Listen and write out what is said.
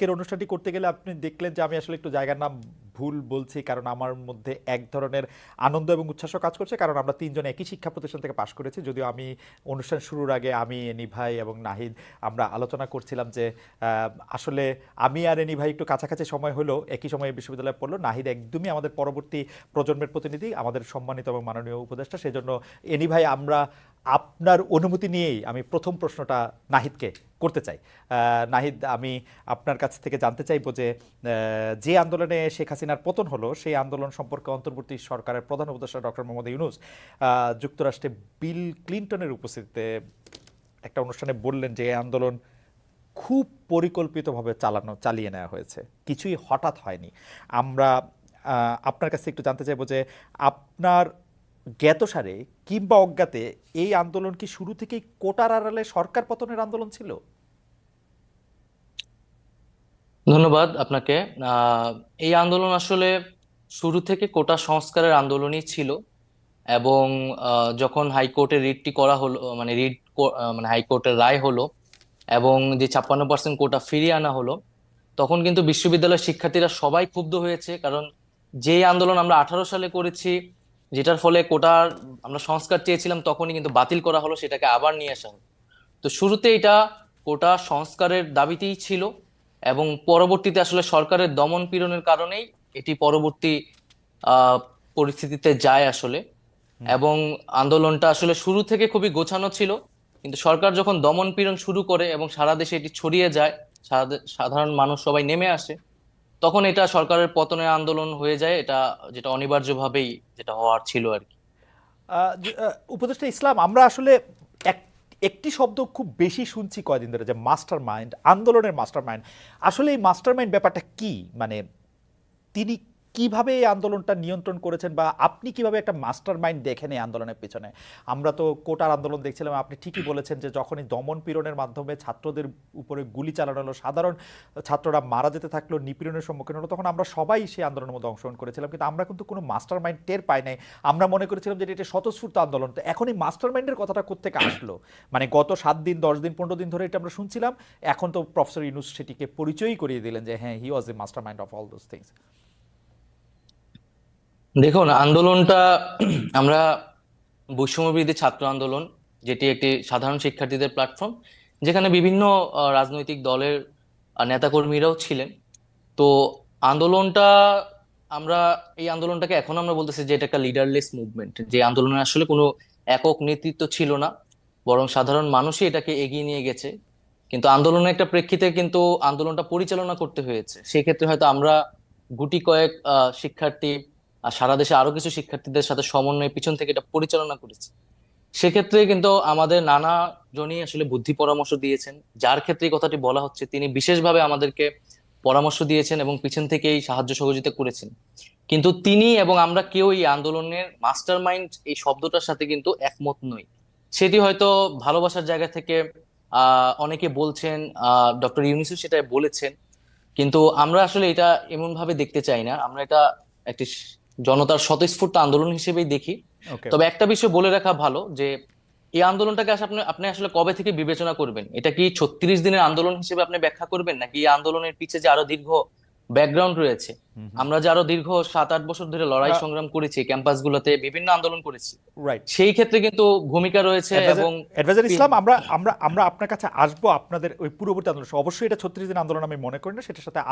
আজকের অনুষ্ঠানটি করতে গেলে আপনি দেখলেন যে আমি আসলে একটু জায়গার নাম ভুল বলছি, কারণ আমার মধ্যে এক ধরনের আনন্দ এবং উচ্ছ্বাসও কাজ করছে, কারণ আমরা তিনজন একই শিক্ষা প্রতিষ্ঠান থেকে পাশ করেছি। যদিও আমি অনুষ্ঠান শুরুর আগে আমি, এনি ভাই এবং নাহিদ আমরা আলোচনা করছিলাম যে আসলে আমি আর এনি ভাই একটু কাছাকাছি সময় হলো, একই সময়ে বিশ্ববিদ্যালয়ে পড়লো। নাহিদ একদমই আমাদের পরবর্তী প্রজন্মের প্রতিনিধি, আমাদের সম্মানিত এবং মাননীয় উপদেষ্টা। সেজন্য এনি ভাই, আমরা আপনার অনুমতি নিয়েই আমি প্রথম প্রশ্নটা নাহিদকে করতে চাই। নাহিদ, আমি আপনার কাছ থেকে জানতে চাইবো যে যে আন্দোলনে শেখ হাসিনার পতন হলো সেই আন্দোলন সম্পর্কে অন্তর্বর্তী সরকারের প্রধান উপদেষ্টা ডক্টর মোহাম্মদ ইউনূস যুক্তরাষ্ট্রে বিল ক্লিনটনের উপস্থিতিতে একটা অনুষ্ঠানে বললেন যে এই আন্দোলন খুব পরিকল্পিতভাবে চালিয়ে নেওয়া হয়েছে, কিছুই হঠাৎ হয়নি। আমরা আপনার কাছে একটু জানতে চাইবো যে আপনার জ্ঞাতসারে কিংবা অজ্ঞাতে এই আন্দোলন কি শুরু থেকেই কোটার আড়ালে সরকার পতনের আন্দোলন ছিল? ধন্যবাদ আপনাকে। আহ, এই আন্দোলন আসলে শুরু থেকে কোটা সংস্কারের আন্দোলনই ছিল। এবং যখন হাইকোর্টে রিটটি করা হলো, মানে মানে হাইকোর্টের রায় হলো এবং যে 56% কোটা ফিরিয়ে আনা হলো, তখন কিন্তু বিশ্ববিদ্যালয়ের শিক্ষার্থীরা সবাই ক্ষুব্ধ হয়েছে। কারণ যে আন্দোলন আমরা 18 সালে করেছি, যেটার ফলে কোটার আমরা সংস্কার চেয়েছিলাম, তখনই কিন্তু বাতিল করা হলো, সেটাকে আবার নিয়ে আসা হলো। তো শুরুতে এটা কোটা সংস্কারের দাবিতেই ছিল, এবং পরবর্তীতে আসলে সরকারের দমন পীড়নের কারণেই এটি পরবর্তী আহ পরিস্থিতিতে যায় আসলে। হুম। এবং আন্দোলনটা আসলে শুরু থেকে খুবই গোছানো ছিল, কিন্তু সরকার যখন দমন পীড়ন শুরু করে এবং সারা দেশে এটি ছড়িয়ে যায়, সাধারণ মানুষ সবাই নেমে আসে, তখন এটা সরকারের পতনের আন্দোলন হয়ে যায়। এটা যেটা অনিবার্যভাবেই যেটা হওয়ার ছিল আর কি। উপদেষ্টা ইসলাম, আমরা আসলে এক- একটি শব্দ খুব বেশি শুনছি কয়দিন ধরে, যে মাস্টার মাইন্ড, আন্দোলনের মাস্টার মাইন্ড। আসলে এই মাস্টার মাইন্ড ব্যাপারটা কি? মানে তিনি কিভাবে এই আন্দোলনটা নিয়ন্ত্রণ করেছেন, বা আপনি কিভাবে একটা মাস্টার মাইন্ড দেখেন এই আন্দোলনের পেছনে? আমরা তো কোটার আন্দোলন দেখছিলাম, আপনি ঠিকই বলেছেন যে যখনই দমন পীড়নের মাধ্যমে ছাত্রদের উপরে গুলি চালানো হলো, সাধারণ ছাত্ররা মারা যেতে থাকলো, নিপীড়নের সম্মুখীন হলো, তখন আমরা সবাই সেই আন্দোলনের মধ্যে অংশগ্রহণ করেছিলাম, কিন্তু আমরা কিন্তু কোনো মাস্টার মাইন্ড টের পাই নাই। আমরা মনে করেছিলাম যে এটা স্বতঃস্ফূর্ত আন্দোলন। তো এখন এই মাস্টার মাইন্ডের কথাটা কোত্থেকে আসলো? মানে গত 7 দিন, 10 দিন, 15 দিন ধরে এটা আমরা শুনছিলাম, এখন তো প্রফেসর ইউনূস সেটিকে পরিচয়ই করিয়ে দিলেন যে হ্যাঁ, he was a master mind of all those things. দেখুন, আন্দোলনটা আমরা বৈষম্যবিরোধী ছাত্র আন্দোলন, যেটি একটি সাধারণ শিক্ষার্থীদের প্ল্যাটফর্ম, যেখানে বিভিন্ন রাজনৈতিক দলের নেতাকর্মীরাও ছিলেন। তো আন্দোলনটা আমরা এই আন্দোলনটাকে এখন আমরা বলতেছি যে এটা একটা লিডারলেস মুভমেন্ট, যে আন্দোলনের আসলে কোনো একক নেতৃত্ব ছিল না, বরং সাধারণ মানুষই এটাকে এগিয়ে নিয়ে গেছে। কিন্তু আন্দোলনের একটা প্রেক্ষিতে কিন্তু আন্দোলনটা পরিচালনা করতে হয়েছে। সেক্ষেত্রে হয়তো আমরা গুটি কয়েক শিক্ষার্থী আর সারা দেশে আরো কিছু শিক্ষার্থীদের সাথে সমন্বয়ে পিছন থেকে এটা পরিচালনা করেছি। সেক্ষেত্রে কিন্তু আমাদের নানা জনই আসলে বুদ্ধি পরামর্শ দিয়েছেন। যার ক্ষেত্রে এই কথাটি বলা হচ্ছে, তিনি বিশেষভাবে আমাদেরকে পরামর্শ দিয়েছেন এবং পিছন থেকেই সাহায্য সহযোগিতা করেছেন। কিন্তু তিনি এবং আমরা কেউ এই আন্দোলনের মাস্টার মাইন্ড এই শব্দটার সাথে কিন্তু একমত নই। সেটি হয়তো ভালোবাসার জায়গা থেকে অনেকে বলছেন, ডক্টর ইউনূসও সেটা বলেছেন, কিন্তু আমরা আসলে এটা এমন ভাবে দেখতে চাই না। আমরা এটা একটি জনতার স্বতঃস্ফূর্ত আন্দোলন হিসেবেই দেখি। ওকে। তবে একটা বিষয় বলে রাখা ভালো, যে এই আন্দোলনটাকে আসলে আপনি আপনি আসলে কবে থেকে বিবেচনা করবেন? এটা কি 36 দিনের আন্দোলন হিসেবে আপনি ব্যাখ্যা করবেন, নাকি এই আন্দোলনের পিছে যে আরো দীর্ঘ ব্যাকগ্রাউন্ড রয়েছে? হুম হুম। আমরা যে আরো দীর্ঘ 7-8 বছর ধরে লড়াই সংগ্রাম করেছি, ক্যাম্পাসগুলোতে বিভিন্ন আন্দোলন করেছি, রাইট। সেই ক্ষেত্রে কিন্তু ভূমিকা রয়েছে। অ্যাডভাইজার এবং অ্যাডভাইজার ইসলাম, আমরা আমরা আমরা আপনার কাছে আসবো আপনাদের ওই পূর্ববর্তী আন্দোলন। অবশ্যই এটা 36 দিন আন্দোলন আমি মনে করি না, সেটার সাথে আরো